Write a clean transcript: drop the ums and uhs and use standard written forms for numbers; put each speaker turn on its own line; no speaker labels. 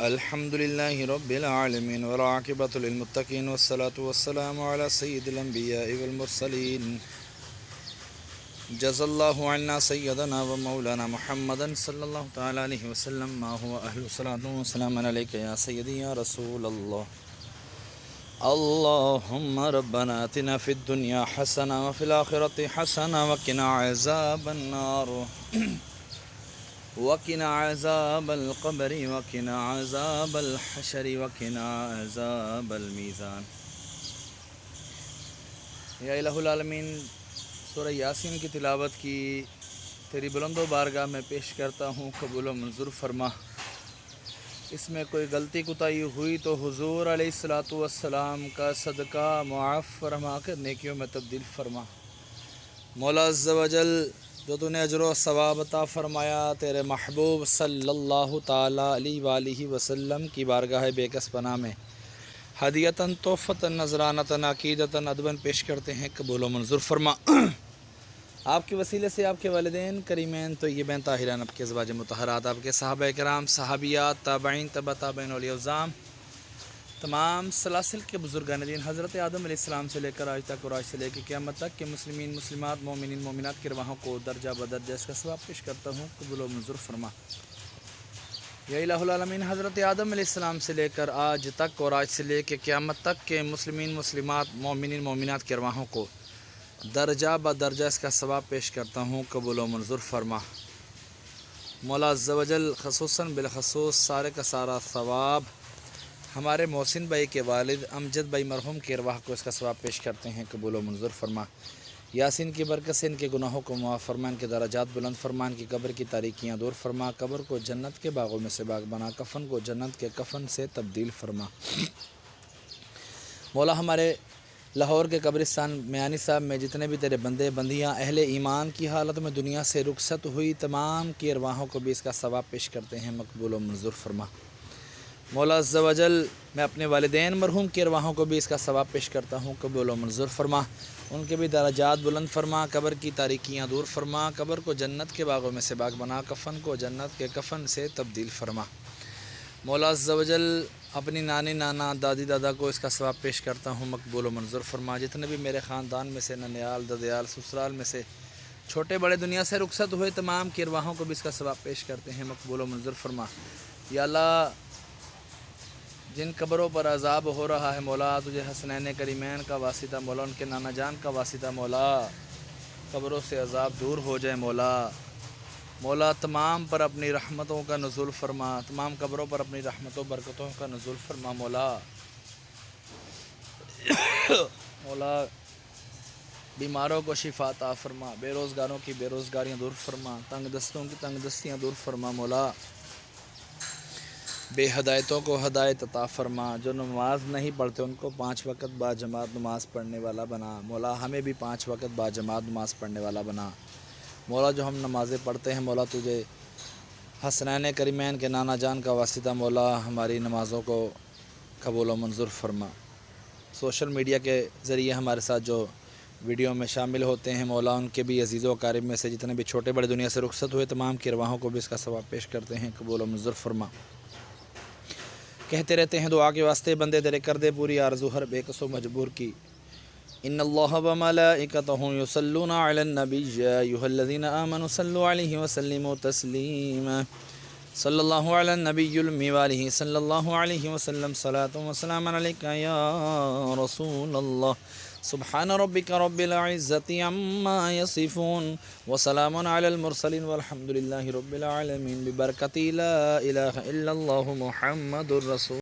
الحمد لله رب العالمين والعاقبة للمتقين والصلاة والسلام على سيد الأنبياء والمرسلين جزا الله عنا سيدنا ومولانا محمدا صلى الله تعالى عليه وسلم ما هو أهل الصلاة والسلام عليك يا سيدي يا رسول الله. اللهم ربنا آتنا في الدنيا حسنة وفي الآخرة حسنة وقنا عذاب النار وقنا عذاب القبر وقنا عذاب الحشر وقنا عذاب الميزان. یا الہ العالمین، سورہ یاسین کی تلاوت کی تیری بلند و بارگاہ میں پیش کرتا ہوں، قبول و منظور فرما. اس میں کوئی غلطی کوتاہی ہوئی تو حضور علیہ الصلاۃ والسلام کا صدقہ معاف فرما کر نیکیوں میں تبدیل فرما. مولا عز و جل، جو تو نے اجر و ثواب عطا فرمایا، تیرے محبوب صلی اللہ تعالیٰ علیہ وآلہ وسلم کی بارگاہ بے کس پناہ میں ہدیتاً تحفتاً نذرانتاً عقیدتاً ادباً پیش کرتے ہیں، قبول و منظور فرما. آپ کے وسیلے سے آپ کے والدین کریمین طیبین طاہرین، آپ کے ازواج مطہرات، آپ کے صحابہ کرام، صحابیات، تابعین، تبع تابعین، اولیاء العظام، تمام سلاسل کے بزرگان دین، حضرت آدم علیہ السلام سے لے کر آج تک اور آج سے لے کے قیامت تک کے مسلمین، مسلمات، مومنین، مومنات کے رواحوں کو درجہ بدرجہ اس کا ثواب پیش کرتا ہوں، قبول و منظور فرما. یا الہ العالمین، حضرت آدم علیہ السلام سے لے کر آج تک اور آج سے لے کے قیامت تک کے مسلمین، مسلمات، مومنین، مومنات کے رواحوں کو درجہ بدرجہ اس کا ثواب پیش کرتا ہوں، قبول و منظور فرما. مولا عز و جل خصوصاً بالخصوص سارے کا سارا ثواب ہمارے محسن بھائی کے والد امجد بھائی مرحوم کے ارواح کو اس کا ثواب پیش کرتے ہیں، قبول و منظور فرما. یاسین کی برکت سے ان کے گناہوں کو معاف فرما، ان کے درجات بلند فرما، ان کی قبر کی تاریکیاں دور فرما، قبر کو جنت کے باغوں میں سے باغ بنا، کفن کو جنت کے کفن سے تبدیل فرما. مولا، ہمارے لاہور کے قبرستان میانی صاحب میں جتنے بھی تیرے بندے بندیاں اہل ایمان کی حالت میں دنیا سے رخصت ہوئی، تمام کی ارواحوں کو بھی اس کا ثواب پیش کرتے ہیں، مقبول و منظور فرما. مولا عز و جل، میں اپنے والدین مرحوم کی ارواحوں کو بھی اس کا ثواب پیش کرتا ہوں، قبول و منظور فرما. ان کے بھی درجات بلند فرما، قبر کی تاریکیاں دور فرما، قبر کو جنت کے باغوں میں سے باغ بنا، کفن کو جنت کے کفن سے تبدیل فرما. مولا عز و جل، اپنی نانی نانا دادی دادا کو اس کا ثواب پیش کرتا ہوں، مقبول و منظور فرما. جتنے بھی میرے خاندان میں سے ننیال ددیال سسرال میں سے چھوٹے بڑے دنیا سے رخصت ہوئے، تمام کی ارواحوں کو بھی اس کا ثواب پیش کرتے ہیں، مقبول و منظور فرما. یا اللہ، جن قبروں پر عذاب ہو رہا ہے مولا، تجھے حسنین کریمین کا واسطہ مولا، ان کے نانا جان کا واسطہ مولا، قبروں سے عذاب دور ہو جائے مولا. مولا، تمام پر اپنی رحمتوں کا نزول فرما، تمام قبروں پر اپنی رحمتوں برکتوں کا نزول فرما مولا. مولا، بیماروں کو شفا عطا فرما، بے روزگاروں کی بے روزگاریاں دور فرما، تنگ دستوں کی تنگ دستیاں دور فرما مولا. بے ہدایتوں کو ہدایت عطا فرما، جو نماز نہیں پڑھتے ان کو 5 وقت با جماعت نماز پڑھنے والا بنا مولا. ہمیں بھی 5 وقت با جماعت نماز پڑھنے والا بنا مولا. جو ہم نمازیں پڑھتے ہیں مولا، تجھے حسنین کریمین کے نانا جان کا واسطہ مولا، ہماری نمازوں کو قبول و منظور فرما. سوشل میڈیا کے ذریعے ہمارے ساتھ جو ویڈیو میں شامل ہوتے ہیں مولا، ان کے بھی عزیز و اقارب میں سے جتنے بھی چھوٹے بڑے دنیا سے رخصت ہوئے، تمام کی ارواحوں کو بھی اس کا ثواب پیش کرتے ہیں، قبول و منظور فرما. کہتے رہتے ہیں دعا کے واسطے بندے تیرے کر دے پوری آرزو ہر بے کس و مجبور کی. ان اللہ و ملائکتہ یصلون علی النبی یا ایھا الذین آمنوا صلوا علیہ وسلموا تسلیما. صلی اللہ علی النبی الامی وآلہ صلی اللہ علیہ وسلم. صلاۃ و سلام علیک یا رسول اللہ. سبحان ربک رب العزة عما یصفون وسلام علی المرسلین والحمد للہ رب العالمین. ببرکت لا الہ الا اللہ محمد الرسول.